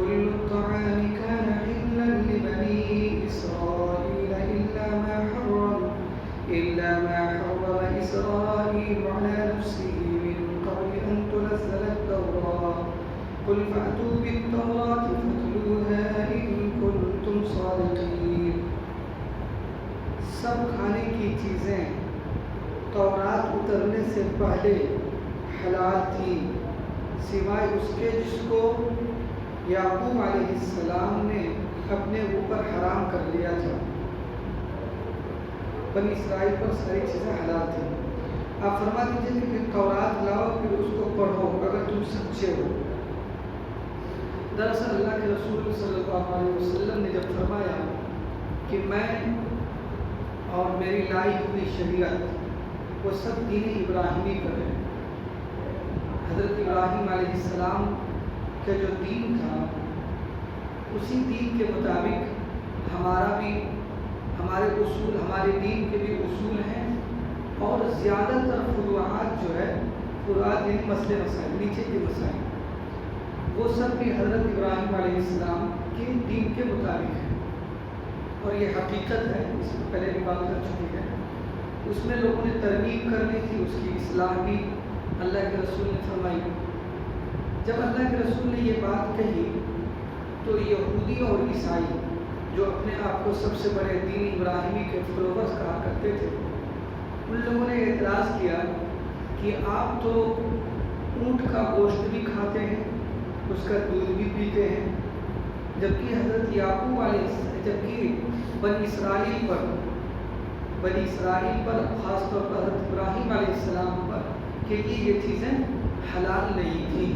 كل الطعام كان حلا لبني إسرائيل إلا ما حرم إسرائيل على نفسه من قبل أن تنزل التوراة قل فأتوا بالتوراة فاتلوها إن كنتم صادقين. سب کھانے کی چیزیں تورات اترنے سے پہلے حلال تھی سوائے اس کے جس کو یعقوب علیہ السلام نے اپنے اوپر حرام کر لیا تھا. بنی اسرائیل پر ساری چیزیں حلال تھیں. آپ فرما دیجیے کہ تورات لاؤ پھر اس کو پڑھو اگر تم سچے ہو. دراصل اللہ کے رسول صلی اللہ علیہ وسلم نے جب فرمایا کہ میں اور میری لائی ہوئی شریعت وہ سب دین ابراہیمی پر ہے. حضرت ابراہیم علیہ السلام کا جو دین تھا اسی دین کے مطابق ہمارے اصول ہمارے دین کے بھی اصول ہیں اور زیادہ تر فروعات جو ہے فروعات یعنی مسئلے مسائل نیچے کے مسائل وہ سب بھی حضرت ابراہیم علیہ السلام کے دین کے مطابق ہیں. اور یہ حقیقت ہے, اس میں پہلے بھی بات کر چکی ہے. اس میں لوگوں نے ترغیب کرنی تھی, اس کی اصلاح بھی اللہ کے رسول نے فرمائی. جب اللہ کے رسول نے یہ بات کہی تو یہودی اور عیسائی جو اپنے آپ کو سب سے بڑے دین ابراہیمی کے فالوورز کہا کرتے تھے ان لوگوں نے اعتراض کیا کہ آپ تو اونٹ کا گوشت بھی کھاتے ہیں, اس کا دودھ بھی پیتے ہیں, جبکہ حضرت یعقوب جبکہ بنی اسرائیل پر خاص طور پر حضرت ابراہیم علیہ السلام پر کہ یہ چیزیں حلال نہیں تھیں.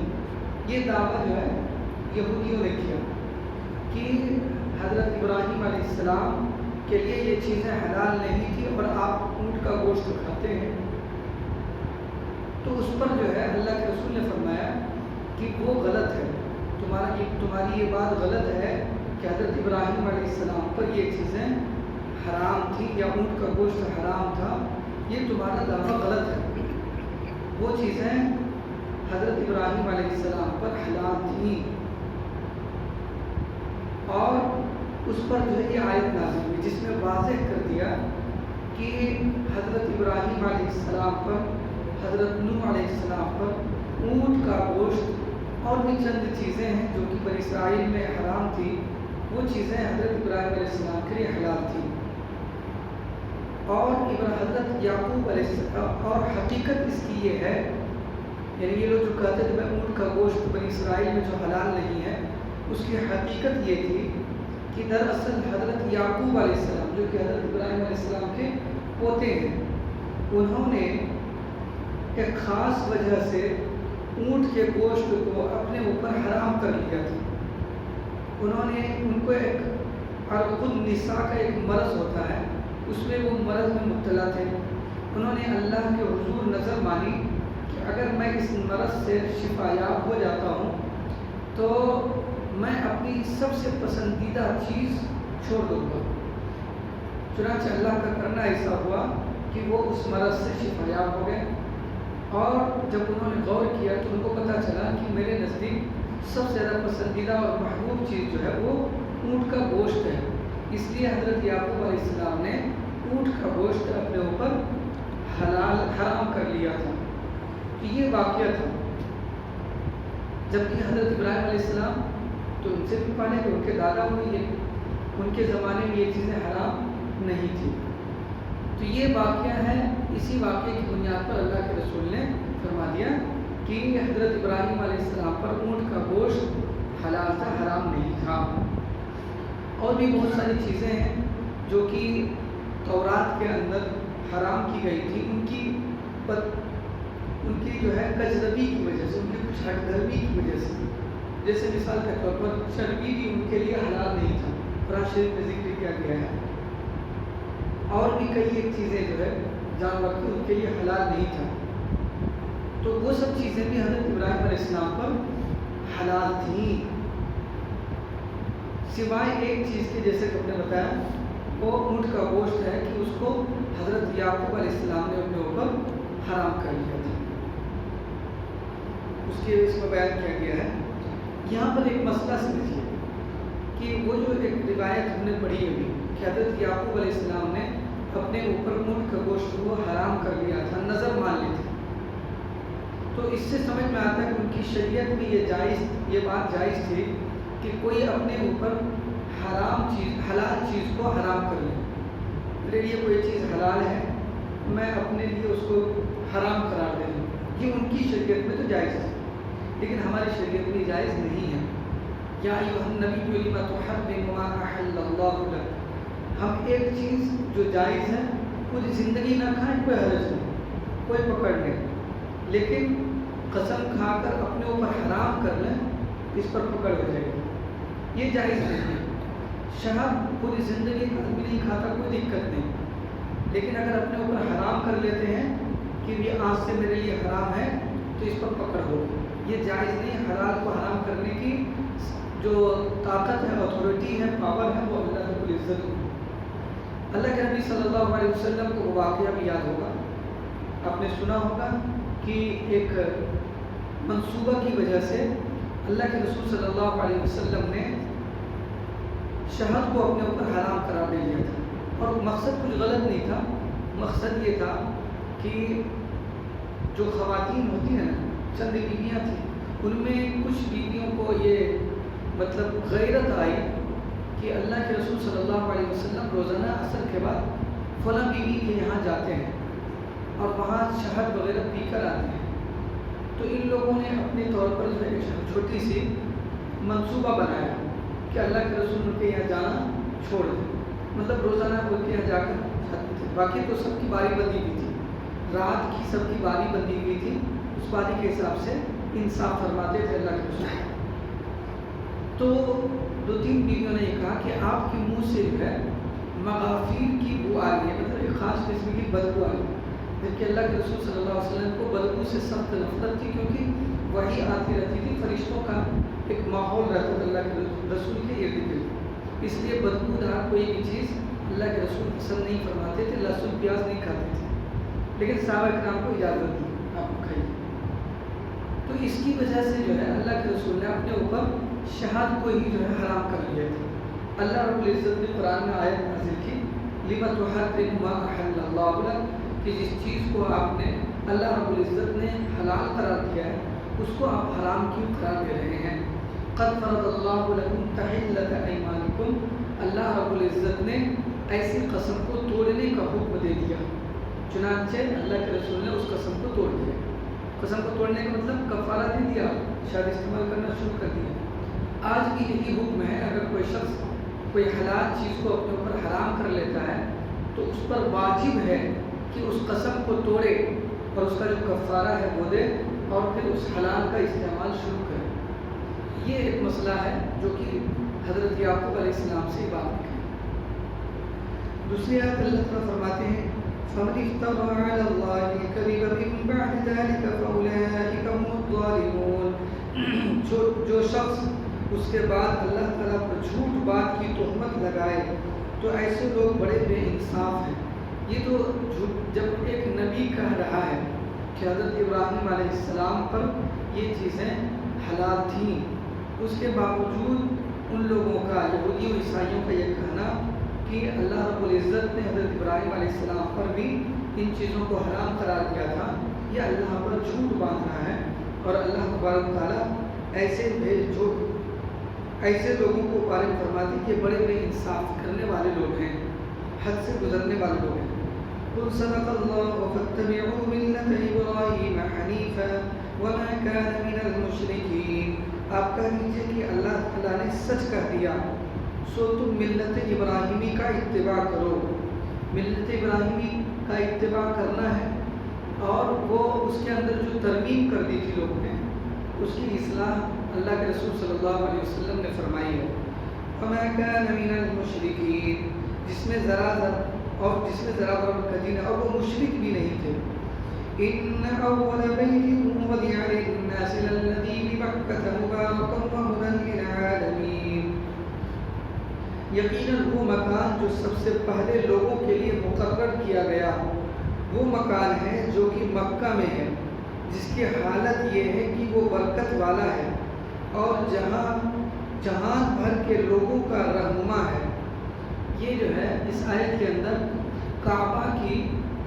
یہ دعویٰ جو ہے یہودیوں نے کیا کہ حضرت ابراہیم علیہ السلام کے لیے یہ چیزیں حلال نہیں تھیں اور آپ اونٹ کا گوشت کھاتے ہیں. تو اس پر جو ہے اللہ کے رسول نے فرمایا کہ وہ غلط ہے, تمہاری یہ بات غلط ہے کہ حضرت ابراہیم علیہ السلام پر یہ چیزیں حرام تھیں یا اونٹ کا گوشت حرام تھا, یہ تمہارا دعویٰ غلط ہے. وہ چیزیں حضرت ابراہیم علیہ السلام پر حلال تھیں اور اس پر جو ہے یہ آیت نازل ہوئی جس میں واضح کر دیا کہ حضرت ابراہیم علیہ السلام پر, حضرت نوح علیہ السلام پر اونٹ کا گوشت اور بھی چند چیزیں ہیں جو کہ بنی اسرائیل میں حرام تھی, وہ چیزیں حضرت ابراہیم علیہ السلام کے لیے حلال تھیں. اور حضرت یعقوب علیہ السلام اور حقیقت اس کی یہ ہے, یعنی یہ لوگ جو کہتے تھے میں اونٹ کا گوشت بنی اسرائیل میں جو حلال نہیں ہے, اس کی حقیقت یہ تھی کہ دراصل حضرت یعقوب علیہ السلام جو کہ حضرت ابراہیم علیہ السلام کے پوتے ہیں, انہوں نے ایک خاص وجہ سے اونٹ کے گوشت کو اپنے اوپر حرام کر لیا تھا. ان کو ایک عرق النساء کا ایک مرض ہوتا ہے, اس میں وہ مرض میں مبتلا تھے. انہوں نے اللہ کے حضور نظر مانی کہ اگر میں اس مرض سے شفا یاب ہو جاتا ہوں تو میں اپنی سب سے پسندیدہ چیز چھوڑ دوں گا. چنانچہ اللہ کا کرنا ایسا ہوا کہ وہ اس مرض سے شفا یاب ہو گئے. اور جب انہوں نے غور کیا تو ان کو پتہ چلا کہ میرے نزدیک سب سے زیادہ پسندیدہ اور محبوب چیز جو ہے وہ اونٹ کا گوشت ہے. اس لیے حضرت یعقوب علیہ السلام نے اونٹ کا گوشت اپنے اوپر حرام کر لیا تھا. تو یہ واقعہ تھا. جبکہ حضرت ابراہیم علیہ السلام تو ان سے بھی پانے کہ ان کے دادا ہوئی ہیں, ان کے زمانے میں یہ چیزیں حرام نہیں تھیں. تو یہ واقعہ ہے, اسی واقعے کی بنیاد پر اللہ کے رسول نے فرما دیا کہ حضرت ابراہیم علیہ السلام پر اونٹ کا گوشت حلال تھا, حرام نہیں تھا. اور بھی بہت ساری چیزیں ہیں جو کہ تورات کے اندر حرام کی گئی تھی, ان کی جو ہے کجربی کی وجہ سے, ان کی کچھ ہٹ دھرمی کی وجہ سے. جیسے مثال کے طور پر چربی بھی ان کے لیے حلال نہیں تھا, قرآن شریف میں ذکر کیا گیا ہے. اور بھی کئی ایک چیزیں جو ہے جانور کی ان کے لیے حلال نہیں تھا. تو وہ سب چیزیں بھی حضرت ابراہیم علیہ السلام پر حلال تھیں, سوائے ایک چیز کے جیسے کہ ہم نے بتایا وہ اونٹ کا گوشت ہے کہ اس کو حضرت یعقوب علیہ السلام نے اپنے اوپر حرام کر لیا تھا. اس میں بیان کیا گیا ہے یہاں پر ایک مسئلہ سمجھیے کہ وہ جو ایک روایت ہم نے پڑھی ہوئی کہ حضرت یعقوب علیہ السلام نے اپنے اوپر اونٹ کا گوشت کو حرام کر لیا تھا، نظر مان لی تھی، تو اس سے سمجھ میں آتا ہے کہ ان کی شریعت میں یہ بات جائز تھی کہ کوئی اپنے اوپر حلال چیز کو حرام کر لے. میرے لیے کوئی چیز حلال ہے، میں اپنے لیے اس کو حرام قرار دے دوں، یہ ان کی شریعت میں تو جائز ہے، لیکن ہماری شریعت میں جائز نہیں ہے. یا ایھا النبی لم تحرم ما احل اللہ لک. ہم ایک چیز جو جائز ہے پوری زندگی نہ کھائیں، کوئی حرج نہیں، کوئی پکڑ نہیں، لیکن قسم کھا کر اپنے اوپر حرام کر لیں، اس پر پکڑ ہو جائے گی، یہ جائز نہیں ہے. شہد پوری زندگی آدمی نہیں کھاتا، کوئی دقت نہیں، لیکن اگر اپنے اوپر حرام کر لیتے ہیں کہ یہ آج سے میرے لیے حرام ہے تو اس پر پکڑ ہوگی، یہ جائز نہیں. حلال کو حرام کرنے کی جو طاقت ہے، اتھارٹی ہے، پاور ہے، وہ اللہ رب العزت کو. اللہ کے نبی صلی اللہ علیہ وسلم کو وہ واقعہ بھی یاد ہوگا، آپ نے سنا ہوگا کہ ایک منصوبہ کی وجہ سے اللہ کے رسول صلی اللہ علیہ وسلم نے شہد کو اپنے اوپر حرام قرار دے دیا تھا، اور مقصد کچھ غلط نہیں تھا. مقصد یہ تھا کہ جو خواتین ہوتی ہیں نا، چند بیویاں تھیں، ان میں کچھ بیویوں کو یہ مطلب غیرت آئی کہ اللہ کے رسول صلی اللہ علیہ وسلم روزانہ عصر کے بعد فلاں بیوی کے یہاں جاتے ہیں اور وہاں شہد وغیرہ پی کر آتے ہیں. تو ان لوگوں نے اپنے طور پر جو ہے چھوٹی سی منصوبہ بنایا کہ اللہ کے رسول ان کے یہاں جانا چھوڑ دیں، مطلب روزانہ ان کے یہاں جا کر کھاتے تھے. باقی تو سب کی باری بندی ہوئی تھی، رات کی سب کی باری بندی ہوئی تھی، اس باری کے حساب سے انصاف فرماتے تھے اللہ کے رسول. تو دو تین بیویوں نے یہ کہا کہ آپ کے منہ سے جو ہے مغافیر کی بو آ رہی ہے، مطلب ایک خاص قسم کی بدبو آ رہی ہے، جبکہ اللہ کے رسول صلی اللہ علیہ وسلم کو بدبو سے سخت نفرت تھی، کیونکہ وحی آتی رہتی تھی، فرشتوں کا ایک ماحول رہتا تھا اللہ کے رسول کے ارد گرد، اس لیے بدبو دار کوئی بھی چیز اللہ کے رسول پسند نہیں فرماتے تھے. لہسن پیاز نہیں کھاتے تھے، لیکن صحابہ کرام کو اجازت دی آپ کھائیے. تو اس کی وجہ سے جو ہے اللہ کے رسول نے اپنے اوپر شہاد کو ہی جو ہے حرام کر لیا تھا. اللہ رب العزت نے قرآن میں آیت نازل کی، لم تحرم ما احل اللہ لک، کہ جس چیز کو آپ نے اللہ رب العزت نے حلال قرار دیا ہے اس کو آپ حرام کیوں قرار دے رہے ہیں. قد فرض اللہ لکم تحلۃ ایمانکم، اللہ رب العزت نے ایسی قسم کو توڑنے کا حکم دے دیا، چنانچہ اللہ کے رسول نے اس قسم کو توڑ دیا. قسم کو توڑنے کا مطلب کفارہ دے دیا، شاید استعمال کرنا شروع کر دیا. آج بھی یہی حکم ہے، اگر کوئی شخص کوئی حلال چیز کو اپنے اوپر حرام کر لیتا ہے تو اس پر واجب ہے کہ اس قسم کو توڑے اور اس کا جو کفارہ ہے وہ دے، اور پھر اس حلال کا استعمال شروع کرے. یہ ایک مسئلہ ہے جو کہ حضرت یعقوب علیہ السلام سے بات ہے. دوسری آیت اللہ تعالیٰ فرماتے ہیں فَمَنِ افْتَرَىٰ عَلَى اللَّهِ الْكَذِبَ مِن بَعْدِ ذَلِكَ فَأُولَٰئِكَ هُمُ الظَّالِمُونَ. جو شخص اس کے بعد اللہ تعالیٰ پر جھوٹ بات کی تہمت لگائے تو ایسے لوگ بڑے بے انصاف ہیں. یہ تو جب ایک نبی کہہ رہا ہے کہ حضرت ابراہیم علیہ السلام پر یہ چیزیں حلال تھیں، اس کے باوجود ان لوگوں کا، یہودیوں عیسائیوں کا یہ کہنا کہ اللہ رب العزت نے حضرت ابراہیم علیہ السلام پر بھی ان چیزوں کو حرام قرار دیا تھا، یہ اللہ پر جھوٹ باندھ رہا ہے. اور اللہ تبارک تعالیٰ ایسے لوگوں کو وارد فرماتی کہ بڑے بے انصاف کرنے والے لوگ ہیں، حد سے گزرنے والے لوگ ہیں. قل صدق اللہ فاتبعوا ملت ابراہیم حنیفا وما کان من المشرکین. آپ کہہ دیجیے کہ اللہ تعالیٰ نے سچ کہہ دیا، سو تم ملت ابراہیمی کا اتباع کرو. ملت ابراہیمی کا اتباع کرنا ہے، اور وہ اس کے اندر جو ترمیم کر دی تھی لوگوں نے، اس کی اصلاح اللہ کے رسول صلی اللہ علیہ وسلم نے فرمائی ہے. وما کان من المشرکین، جس میں ذرا برابر دین ہے، اور وہ مشرک بھی نہیں تھے. ان اول بیت وضع للناس للذی ببکۃ مبارکا وہدی للعالمین. یقیناً وہ مکان جو سب سے پہلے لوگوں کے لیے مقرر کیا گیا وہ مکان ہے جو کہ مکہ میں ہے، جس کی حالت یہ ہے کہ وہ برکت والا ہے اور جہان بھر کے لوگوں کا رہنما ہے۔ یہ جو ہے اس آیت کے اندر کعبہ کی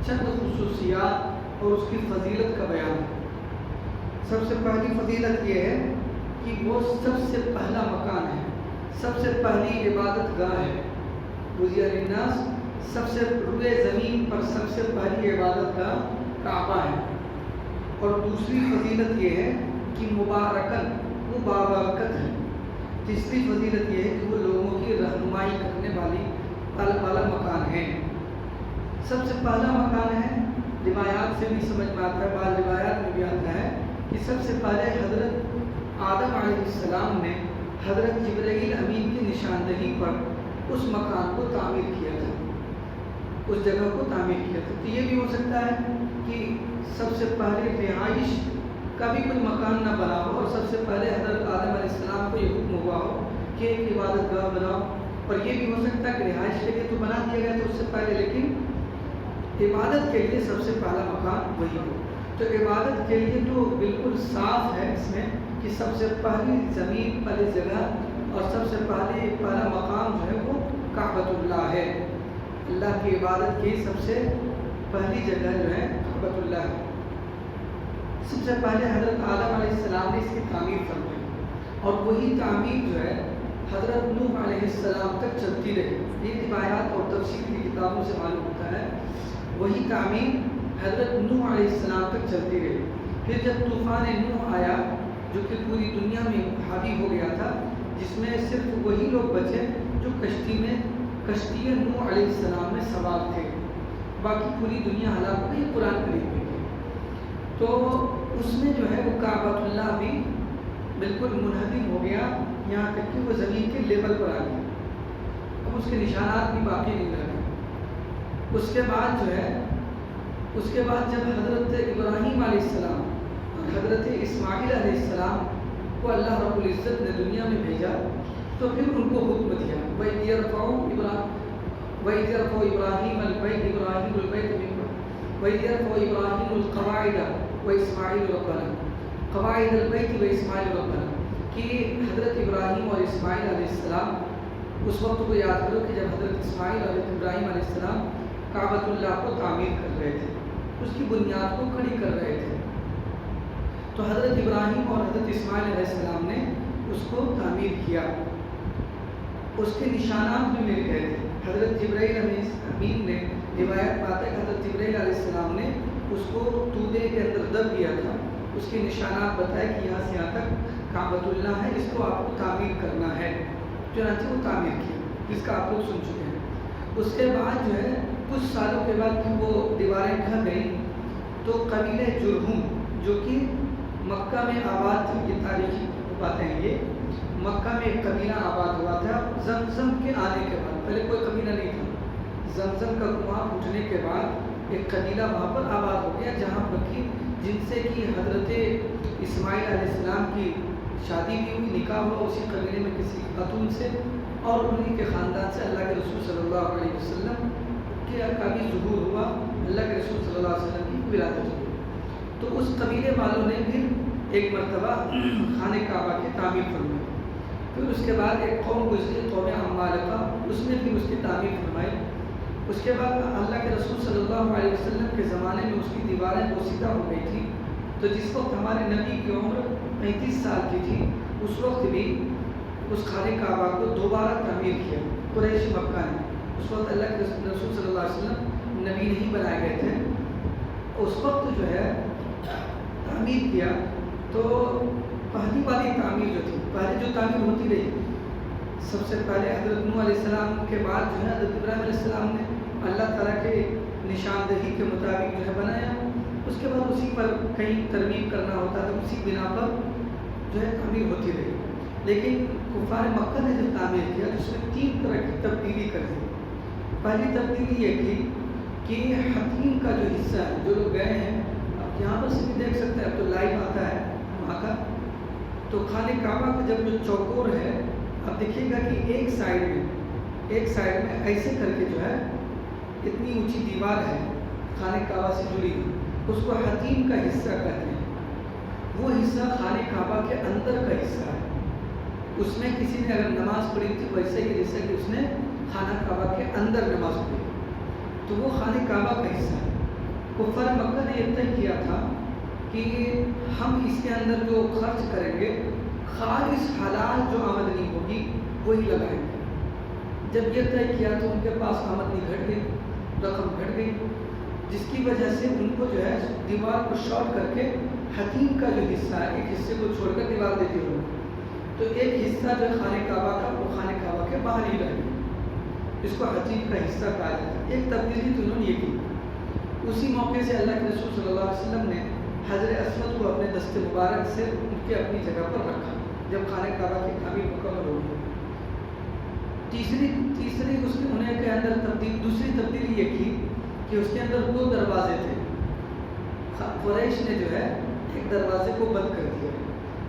چند خصوصیات اور اس کی فضیلت کا بیان ہے۔ سب سے پہلی فضیلت یہ ہے کہ وہ سب سے پہلا مکان ہے، سب سے پہلی عبادت گاہ ہے۔ بُنِیَ لِلنَّاسِ، سب سے روئے زمین پر سب سے پہلی عبادت گاہ کعبہ ہے۔ اور دوسری فضیلت یہ ہے کہ مبارکن، وہ بابرکت ہے۔ تیسری فضیلت یہ ہے کہ وہ لوگوں کی رہنمائی کرنے والا مکان ہے۔ سب سے پہلا مکان ہے، روایات سے بھی سمجھ میں آتا ہے، بعض روایات میں بھی آتا ہے کہ سب سے پہلے حضرت آدم علیہ السلام نے حضرت جبرائیل امین کی نشاندہی پر اس مکان کو تعمیر کیا تھا، اس جگہ کو تعمیر کیا تھا۔ تو یہ بھی ہو سکتا ہے کہ سب سے پہلے رہائش کا بھی کوئی مکان نہ بنا ہو، اور سب سے پہلے حضرت آدم علیہ السلام کو یہ حکم ہوا ہو کہ ایک عبادت گاہ بناؤ۔ اور یہ بھی ہو سکتا ہے کہ رہائش کے لیے تو بنا دیا گیا تو اس سے پہلے، لیکن عبادت کے لیے سب سے پہلا مکان وہی ہو۔ تو عبادت کے لیے تو بالکل صاف ہے اس میں کہ سب سے پہلی زمین پہلی جگہ اور سب سے پہلا مقام جو ہے وہ کعبۃ اللہ ہے۔ اللہ کی عبادت کی سب سے پہلی جگہ جو ہے کعبۃ اللہ ہے۔ سب سے پہلے حضرت آدم علیہ السلام نے اس کی تعمیر فرمائی، اور وہی تعمیر جو ہے حضرت نوح علیہ السلام تک چلتی رہی۔ یہ روایات اور تفسیر کی کتابوں سے معلوم ہوتا ہے، وہی تعمیر حضرت نوح علیہ السلام تک چلتی رہی۔ پھر جب طوفان نوح آیا جو کہ پوری دنیا میں حاوی ہو گیا تھا، جس میں صرف وہی لوگ بچے جو کشتی نوح علیہ السلام میں سوار تھے، باقی پوری دنیا ہلاک ہو گئی۔ قرآن کریم میں تو اس میں جو ہے وہ کعبۃ اللہ بھی بالکل منہدم ہو گیا، یہاں تک کہ وہ زمین کے لیول پر آ گیا، اب اس کے نشانات بھی باقی نہیں رہ گئے۔ اس کے بعد جو ہے جب حضرت ابراہیم علیہ السلام اور حضرت اسماعیل علیہ السلام کو اللہ رب العزت نے دنیا میں بھیجا، تو پھر ان کو حکم دیا وَإِذْ يَرْفَعُ إِبْرَاهِيمُ الْقَوَاعِدَ وَإِسْمَاعِيلُ رَبَّنَا قواعد البیت وإسماعیل ربنا، کہ حضرت ابراہیم اور اسماعیل علیہ السلام، اس وقت کو یاد کرو کہ جب حضرت اسماعیل اور ابراہیم علیہ السلام کعبۃ اللہ کو تعمیر کر رہے تھے، اس کی بنیاد کو کھڑی کر رہے تھے، تو حضرت ابراہیم اور حضرت اسماعیل علیہ السلام نے اس کو تعمیر کیا۔ اس کے نشانات بھی مل گئے تھے۔ حضرت جبرائیل امین نے، روایت میں آتا ہے کہ حضرت جبرائیل علیہ السلام نے اس کو تودے کے اندر دب دیا تھا، اس کے نشانات بتائے کہ یہاں سے یہاں تک کعبۃ اللہ ہے، اس کو آپ کو تعمیر کرنا ہے، چنانچہ وہ تعمیر کیا، جس کا آپ لوگ سن چکے ہیں۔ اس کے بعد جو ہے کچھ سالوں کے بعد کہ وہ دیواریں ڈھہ گئیں، تو قبیلہ جرہم جو کہ مکہ میں آباد تھی، یہ تاریخی باتیں ہیں، یہ مکہ میں ایک قبیلہ آباد ہوا تھا زمزم کے آنے کے بعد، پہلے کوئی قبیلہ نہیں تھا۔ زمزم کا کنواں پھوٹنے کے بعد ایک قبیلہ وہاں پر آباد ہو گیا، جہاں پر کی جن سے کہ حضرت اسماعیل علیہ السلام کی شادی بھی ہوئی، نکاح ہوا اسی قبیلے میں کسی خاتون سے، اور انہیں کے خاندان سے اللہ کے رسول صلی اللہ علیہ وسلم کا بھی ظہور ہوا، اللہ کے رسول صلی اللہ علیہ وسلم کی ولادت ہوئی۔ تو اس قبیلے والوں نے پھر ایک مرتبہ خانہ کعبہ کی تعمیر فرمائی۔ پھر اس کے بعد ایک قوم گزری، قوم عمالقہ، اس نے بھی اس کی تعمیر فرمائی۔ اس کے بعد اللہ کے رسول صلی اللہ علیہ وسلم کے زمانے میں اس کی دیواریں بوسیدہ ہو گئی تھی، تو جس وقت ہمارے نبی کی عمر 35 سال کی تھی، اس وقت بھی اس خانہ کعبہ کو دوبارہ تعمیر کیا قریش مکہ نے۔ اس وقت اللہ کے رسول صلی اللہ علیہ وسلم نبی نہیں بنائے گئے تھے، اس وقت جو ہے تعمیر کیا، تو پہلی والی تعمیر جو تھی، پہلے جو تعمیر ہوتی رہی، سب سے پہلے حضرت نوح علیہ السلام کے بعد جو ہے حضرت ابراہیم علیہ السلام نے اللہ تعالیٰ کے نشاندہی کے مطابق جو ہے بنایا، اس کے بعد اسی پر کہیں ترمیم کرنا ہوتا تھا، اسی بنا پر جو ہے تعمیر ہوتی رہی۔ لیکن کفار مکہ نے جب تعمیر کیا، جس میں 3 طرح کی تبدیلی کر دی۔ پہلی تبدیلی یہ تھی کہ حتیم کا جو حصہ ہے، جو لوگ گئے ہیں، اب یہاں پر سے بھی دیکھ سکتے ہیں، اب تو لائیو آتا ہے وہاں کا، تو خانہ کعبہ کا جب جو چوکور ہے، اب دیکھیے گا کہ ایک سائڈ میں ایسے کر کے جو ہے اتنی اونچی دیوار ہے خانہ کعبہ سے جڑی ہوئی، اس کو حتیم کا حصہ کہتے ہیں۔ وہ حصہ خانہ کعبہ کے اندر کا حصہ ہے، اس میں کسی نے اگر نماز پڑھی تھی ویسے ہی جیسے کہ اس نے خانہ کعبہ کے اندر نماز پڑھی، تو وہ خانہ کعبہ کا حصہ ہے۔ کفار مکہ نے یہ طے کیا تھا کہ ہم اس کے اندر جو خرچ کریں گے خالص حلال جو آمدنی ہوگی وہی لگائیں گے۔ جب یہ طے کیا تو ان کے پاس آمدنی گھٹ گئی، رقم گھٹ گئی، جس کی وجہ سے ان کو جو ہے دیوار کو شارٹ کر کے حتیم کا جو حصہ ہے ایک حصے کو چھوڑ کر دیوار دیتی ہوں، تو ایک حصہ جو ہے خانہ کعبہ کا وہ خانہ کعبہ کے باہر ہی رہے، اس کو حتیم کا حصہ کہا جاتا ہے۔ ایک تبدیلی تو انہوں نے یہ کی۔ اسی موقع سے اللہ کے رسول صلی اللہ علیہ وسلم نے حجر اسود کو اپنے دست مبارک سے ان کے اپنی جگہ پر رکھا جب خانہ کعبہ کی تعمیر مکمل ہو گئی۔ تیسری اس نے انہیں کے اندر دوسری تبدیلی یہ کی کہ اس کے اندر 2 دروازے تھے۔ قریش نے جو ہے ایک دروازے کو بند کر دیا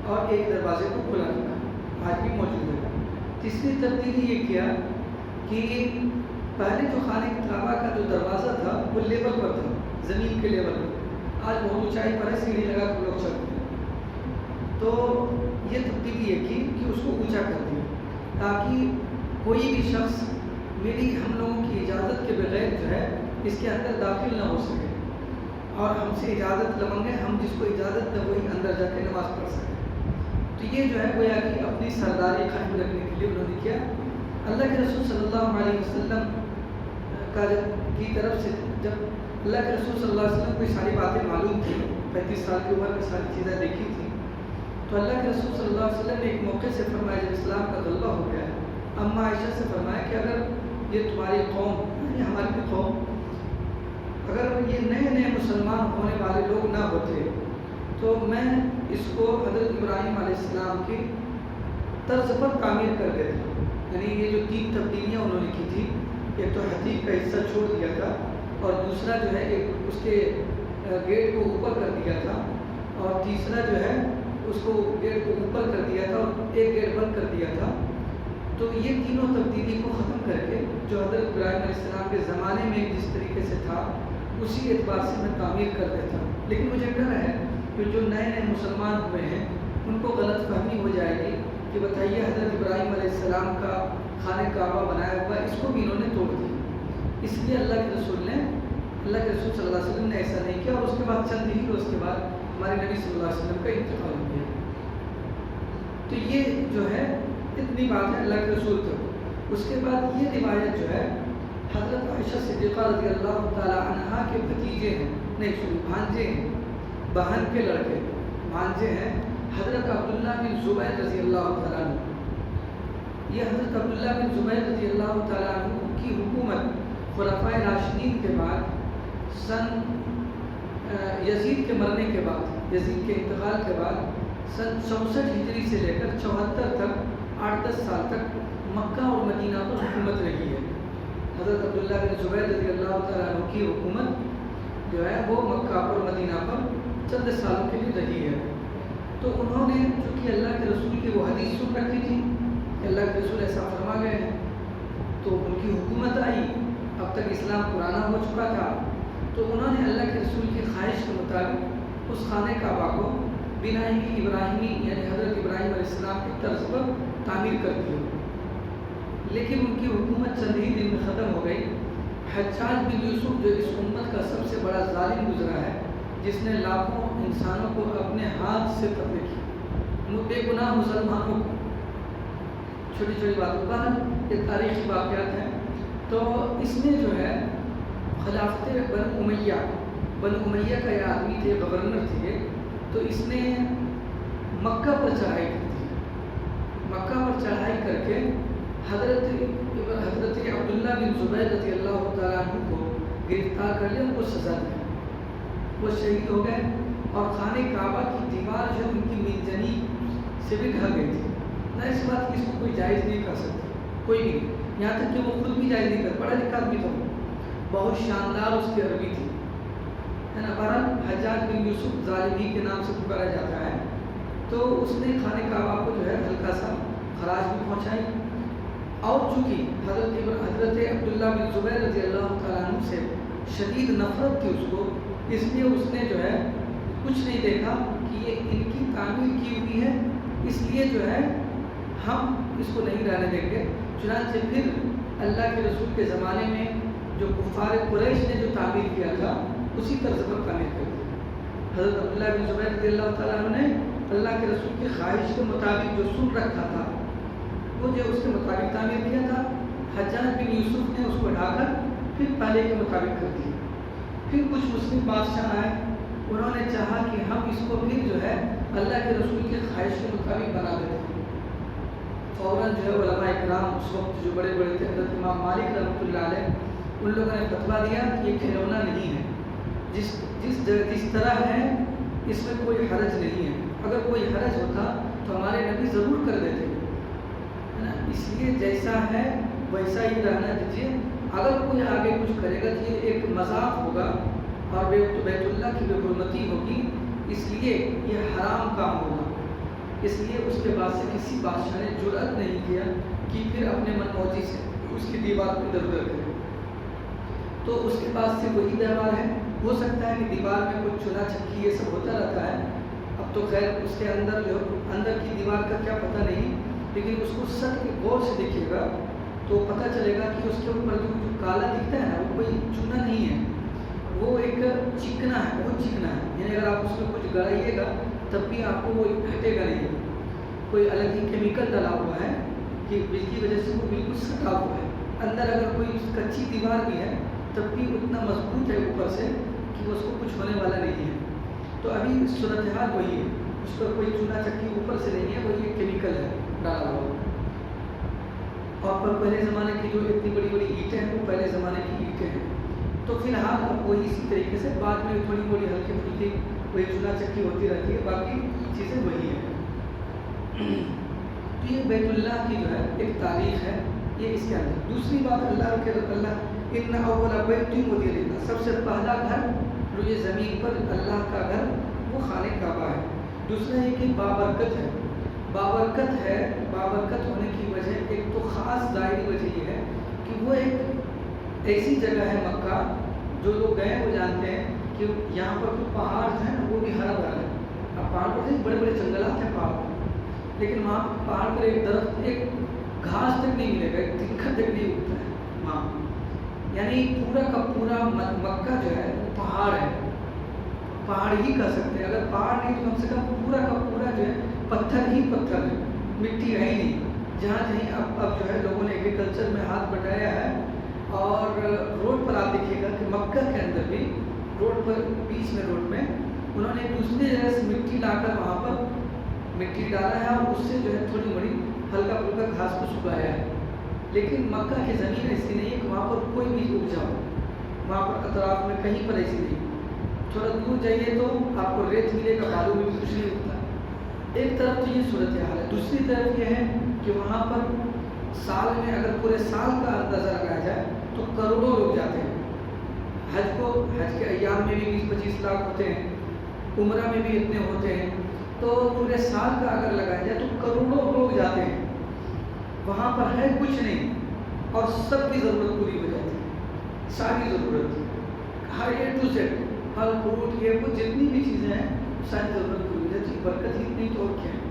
اور ایک دروازے کو کھلا رکھا، آج بھی موجود ہے۔ تیسری تبدیلی یہ کیا کہ پہلے جو خانہ کعبہ کا جو دروازہ تھا وہ لیول پر تھا، زمین کے لیول پر، آج بہت اونچائی پر ہے، سیڑھی لگا کر لوگ چلتے ہیں۔ تو یہ تبدیلی یہ کی کہ اس کو اونچا کر دیا تاکہ کوئی بھی شخص میری ہم لوگوں کی اجازت کے بغیر جو ہے اس کے اندر داخل نہ ہو سکے، اور ہم سے اجازت لمنگے، ہم جس کو اجازت ہے وہی اندر جا کے نماز پڑھ سکے۔ تو یہ جو ہے گویا کہ اپنی سرداری قائم رکھنے کے لیے انہوں نے کیا۔ اللہ کے رسول صلی اللہ علیہ وسلم کی طرف سے جب اللہ کے رسول صلی اللہ علیہ وسلم کو یہ ساری باتیں معلوم تھیں، 35 سال کی عمر میں ساری چیزیں دیکھی تھیں، تو اللہ کے رسول صلی اللہ علیہ وسلم نے ایک موقع سے فرمایا جب اسلام کا غلبہ ہو گیا، اماں عائشہ سے فرمایا کہ اگر یہ تمہاری قوم، یعنی ہماری بھی قوم، اگر یہ نئے مسلمان ہونے والے لوگ نہ ہوتے تو میں اس کو حضرت ابراہیم علیہ السلام کی طرز پر تعمیر کر دیتا۔ یعنی یہ جو 3 تبدیلیاں انہوں نے کی تھی، ایک تو حتیم کا حصہ چھوڑ دیا تھا، اور دوسرا جو ہے ایک اس کے گیٹ کو اوپر کر دیا تھا، اور تیسرا جو ہے اس کو گیٹ کو اوپر کر دیا تھا اور ایک گیٹ بند کر دیا تھا۔ تو یہ تینوں تبدیلی کو ختم کر کے جو حضرت ابراہیم علیہ السلام کے زمانے میں جس طریقے سے تھا اسی اعتبار سے میں تعمیر کر دیتا ہوں۔ لیکن مجھے ڈر ہے کہ جو نئے مسلمان ہوئے ہیں ان کو غلط فہمی ہو جائے گی کہ بتائیے حضرت ابراہیم علیہ السلام کا خانہ کعبہ بنایا ہوا اس کو بھی انہوں نے توڑ دیا۔ اس لیے اللہ کے رسول صلی اللہ علیہ وسلم نے ایسا نہیں کیا، اور اس کے بعد چند ہی روز کے بعد ہمارے نبی صلی اللہ علیہ وسلم کا انتقال ہو گیا۔ تو یہ جو ہے اتنی بات ہے اللہ کے رسول تک۔ اس کے بعد یہ روایت جو ہے حضرت عائشہ صدیقہ رضی اللہ تعالی عنہا کے بھتیجے ہیں، بھانجے ہیں، بہن کے لڑکے بھانجے ہیں، حضرت عبداللہ بن زبیر رضی اللہ تعالیٰ عنہ۔ یہ حضرت عبداللہ بن زبیر رضی اللہ تعالیٰ عنہ کی حکومت خلفائے راشدین کے بعد یزید کے مرنے کے بعد، یزید کے انتقال کے بعد سن 64 ہجری سے لے کر 74 تک 8-10 سال تک مکہ اور مدینہ پر حکومت رہی ہے۔ حضرت عبداللہ بن زبیر رضی اللہ تعالیٰ عنہ کی حکومت جو ہے وہ مکہ اور مدینہ پر چند سالوں کے لیے رہی ہے۔ تو انہوں نے چونکہ اللہ کے رسول کی وہ حدیث سن رکھی تھی کہ اللہ کے رسول ایسا فرما گئے ہیں، تو ان کی حکومت آئی، اب تک اسلام پرانا ہو چکا تھا، تو انہوں نے اللہ کے رسول کی خواہش کے مطابق اس خانہ کعبہ کو بنائے ابراہیمی یعنی حضرت ابراہیم علیہ السلام کی طرز پر تعمیر کر دی۔ لیکن ان کی حکومت چند ہی دن میں ختم ہو گئی۔ حجاج بن یوسف جو اس امت کا سب سے بڑا ظالم گزرا ہے، جس نے لاکھوں انسانوں کو اپنے ہاتھ سے قتل کیا، بے گناہ مسلمانوں کو، چھوٹی چھوٹی باتوں پر یہ تاریخی واقعات ہیں۔ تو اس نے جو ہے خلافت بن امیہ کا یہ آدمی تھے، گورنر تھے، تو اس نے مکہ پر چڑھائی کی تھی۔ مکہ پر چڑھائی کر کے حضرت عبداللہ بن زبیر رضی اللہ تعالیٰ عنہ کو گرفتار کر لیا، ان کو سزا دی، وہ شہید ہو گئے، اور خانہ کعبہ کی دیوار جو ان کی منجنی سے بھی ڈھل گئی تھی۔ نہ اس بات کی اس کو کوئی جائز نہیں کر سکتا، کوئی بھی، یہاں تک کہ وہ خود بھی جائز نہیں کر، پڑھا لکھا بھی تو بہت شاندار اس کی عربی تھی، ہے نا۔ بہرحال حجاج بن یوسف ظالمی کے نام سے پکارا جاتا ہے، تو اس نے خانہ کعبہ کو جو ہے ہلکا سا خراش بھی پہنچائی، اور چونکہ حضرت عبداللہ بن زبیر رضی اللہ تعالیٰ عنہ سے شدید نفرت تھی اس کو، اس لیے اس نے جو ہے کچھ نہیں دیکھا کہ یہ ان کی تعمیر کی ہوئی ہے، اس لیے جو ہے ہم اس کو نہیں رہنے دیں گے۔ چنانچہ پھر اللہ کے رسول کے زمانے میں جو کفار قریش نے جو تعمیر کیا تھا اسی طرز پر تعمیر کر دی۔ حضرت عبداللہ بن زبیر رضی اللہ تعالیٰ عنہ نے اللہ کے رسول کی خواہش کے مطابق جو سن رکھا تھا وہ جو اس کے مطابق تعمیر کیا تھا، حجاج بن یوسف نے اس کو ڈھا کر پھر پہلے کے مطابق کر دیا۔ پھر کچھ مسلم بادشاہ آئے، انہوں نے چاہا کہ ہم اس کو پھر جو ہے اللہ کے رسول کی خواہش کے مطابق بنا دیتے ہیں۔ فوراً جو ہے علماء کرام اس وقت جو بڑے بڑے تھے، حضرت امام مالک رحمۃ اللہ علیہ، ان لوگوں نے فتویٰ دیا کہ یہ کھلونا نہیں ہے، جس طرح ہے اس میں کوئی حرج نہیں ہے، اگر کوئی حرج ہوتا تو ہمارے نبی ضرور کر دیتے، ہے نا، اس لیے جیسا ہے ویسا ہی رہنا دیجیے، اگر کوئی آگے کچھ کرے گا تو یہ ایک مذاق ہوگا اور بیت اللہ کی بے حرمتی ہوگی، اس لیے یہ حرام کام ہوگا۔ اس لیے اس کے بعد سے کسی بادشاہ نے جرأت نہیں کیا کہ پھر اپنے من موجی سے اس کی دیوار کو ادھر ادھر کرے۔ تو اس کے بعد سے وہی دیوار ہے، ہو سکتا ہے کہ دیوار میں کچھ چنا چکی یہ سب ہوتا رہتا ہے، اب تو خیر اس کے اندر جو اندر کی دیوار کا کیا پتہ نہیں، لیکن اس کو سخت غور سے دیکھیے گا تو پتہ چلے گا کہ اس کے اوپر جو کالا دکھتا ہے نا وہ کوئی چونا نہیں ہے، وہ ایک چکنا ہے، بہت چکنا ہے، یعنی اگر آپ اس میں کچھ گڑائیے گا تب بھی آپ کو وہ ہٹے گا نہیں، کوئی الگ ہی کیمیکل ڈلا ہوا ہے کہ جس کی وجہ سے وہ بالکل سٹا ہوا ہے، اندر اگر کوئی کچی دیوار بھی ہے تب بھی اتنا مضبوط ہے اوپر سے کہ اس کو کچھ ہونے والا نہیں ہے۔ تو ابھی صورتحال وہی ہے، اس پر کوئی چونا چکی اوپر سے نہیں ہے، وہ یہ کیمیکل ہے ڈالا ہوا۔ اور پر پہلے زمانے کی جو اتنی بڑی بڑی اینٹیں ہیں وہ پہلے زمانے کی اینٹیں ہیں، تو فی الحال اب وہی اسی طریقے سے بعد میں تھوڑی بڑی ہلکی پھلکی کوئی چونا چکی ہوتی رہتی ہے، باقی چیزیں وہی ہیں۔ تو یہ بیت اللہ کی جو ہے ایک تاریخ ہے، یہ اس کے اندر۔ دوسری بات اللہ کے اللہ ان اول بیت وضع للناس، سب سے پہلا گھر جو یہ زمین پر اللہ کا گھر وہ خانہ کعبہ ہے۔ دوسرا یہ کہ بابرکت ہے، بابرکت ہے، بابرکت ہونے کی وجہ ایک تو خاص ظاہری وجہ یہ ہے کہ وہ ایک ایسی جگہ ہے مکہ، جو لوگ گئے وہ جانتے ہیں کہ یہاں پر جو پہاڑ ہیں نا وہ بھی ہرا بھرا ہے۔ اب پہاڑ پر بڑے بڑے جنگلات ہیں پہاڑ، لیکن وہاں پہاڑ پر ایک درخت، ایک گھاس تک نہیں ملے گا، ایک تنکھا تک نہیں اگتا ہے وہاں، یعنی پورا کا پورا مکہ جو ہے وہ پہاڑ ہے، پہاڑ ہی کہہ سکتے ہیں، اگر پہاڑ نہیں تو کم سے کم پورا کا پورا جو ہے پتھر ہی پتھر ہے، مٹی ہے ہی نہیں۔ جہاں کہیں اب جو ہے لوگوں نے ایگریکلچر میں ہاتھ بٹایا ہے، اور روڈ پر آپ دیکھیے گا کہ مکہ کے اندر بھی روڈ پر بیچ میں روڈ میں انہوں نے دوسری جگہ سے مٹی لا کر وہاں پر مٹی ڈالا ہے اور اس سے جو ہے تھوڑی بڑی ہلکا پھلکا گھاس کو سکھایا ہے، لیکن مکہ کی زمین ایسی نہیں ہے کہ وہاں پر کوئی بھی اگ جاؤ، وہاں پر اطراف میں کہیں پر ایسی نہیں، تھوڑا دور جائیے تو آپ کو ریت ملے گا، بالوں میں بھی کچھ نہیں اگتا۔ ایک طرف تو یہ صورتحال ہے، دوسری طرف یہ ہے کہ وہاں پر سال میں اگر پورے سال کا اندازہ لگایا جائے تو کروڑوں لوگ جاتے ہیں حج کے ایام میں بھی 20-25 لاکھ ہوتے ہیں، عمرہ میں بھی اتنے ہوتے ہیں، تو پورے سال کا اگر لگایا جائے تو کروڑوں لوگ جاتے ہیں، وہاں پر ہے کچھ نہیں اور سب کی ضرورت پوری ہو جاتی ہے، ساری ضرورت، ہر اے ٹو زیڈ، پھل فروٹ یہ وہ جتنی بھی چیزیں ہیں ساری ضرورت پوری ہو جاتی ہے، برکت ہی نہیں تو اور کیا ہے۔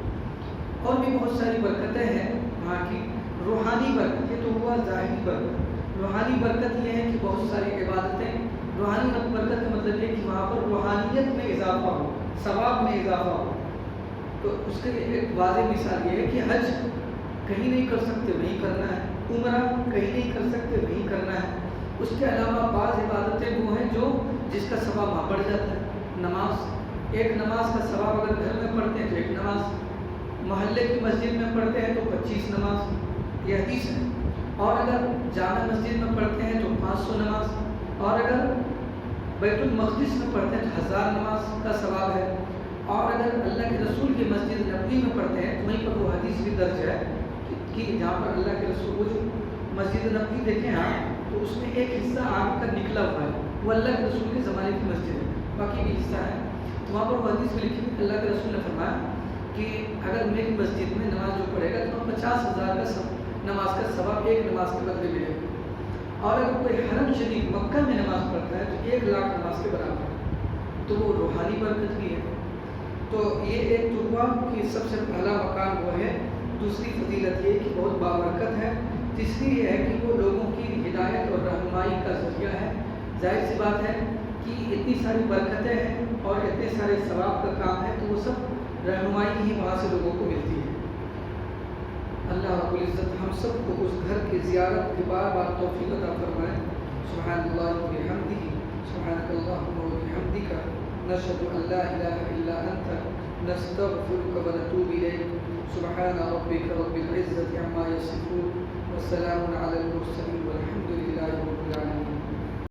اور بھی بہت ساری برکتیں ہیں وہاں کی، روحانی برکت، یہ تو ہوا ظاہری برکت، روحانی برکت یہ ہے کہ بہت ساری عبادتیں، روحانی برکت کا مطلب یہ کہ وہاں پر روحانیت میں اضافہ ہو، ثواب میں اضافہ ہو۔ تو اس کے لیے ایک واضح مثال یہ ہے کہ حج کہیں نہیں کر سکتے وہیں کرنا ہے، عمرہ کہیں نہیں کر سکتے وہیں کرنا ہے۔ اس کے علاوہ بعض عبادتیں وہ ہیں جو جس کا ثواب وہاں بڑھ جاتا ہے، نماز، ایک نماز کا ثواب اگر گھر میں پڑھتے ہیں تو ایک نماز، محلے کی مسجد میں پڑھتے ہیں تو 25 نماز، یہ حدیث ہے، اور اگر جامع مسجد میں پڑھتے ہیں تو 500 نماز، اور اگر بیت المقدس میں پڑھتے ہیں تو 1000 نماز کا ثواب ہے، اور اگر اللہ کے رسول کی مسجد نبوی میں پڑھتے ہیں تو وہیں پر وہ حدیث بھی درج ہے کہ جہاں پر اللہ کے رسول، وہ جو مسجد نبوی دیکھیں آپ تو اس میں ایک حصہ آگ کا نکلا ہوا ہے، وہ اللہ کے رسول کے زمانے کی مسجد ہے، باقی بھی حصہ ہے، تو وہاں پر وہ حدیث میں لکھی کہ اللہ کے رسول نے فرمایا کہ اگر میری مسجد میں نماز جو پڑھے گا تو 50,000 کا نماز کا ثواب ایک نماز کے بدلے ملے گا، اور اگر کوئی حرم شریف مکہ میں نماز پڑھتا ہے تو 1 لاکھ نماز کے برابر ہے، تو وہ روحانی برکت بھی ہے۔ تو یہ ایک تو ہوا کہ سب سے پہلا مقام وہ ہے دوسری فضیلت یہ کہ بہت بابرکت ہے، تیسری یہ ہے کہ وہ لوگوں کی ہدایت اور رہنمائی کا ذریعہ ہے۔ ظاہر سی بات ہے کہ اتنی ساری برکتیں ہیں اور اتنے سارے ثواب کا کام ہے تو وہ سب رہنمائی ہی وہاں سے لوگوں کو ملتی ہے۔ اللہ رب العزت ہم سب کو اس گھر کی زیارت کی بار بار توفیق عطا فرمائے۔ سبحان اللہ و بحمدہ، سبحانک اللہم و بحمدک، نشہد ان لا الہ الا انت، نستغفرک و نتوب الیک۔ سبحان ربک رب العزت عما یصفون، وسلام علی المرسلین والحمد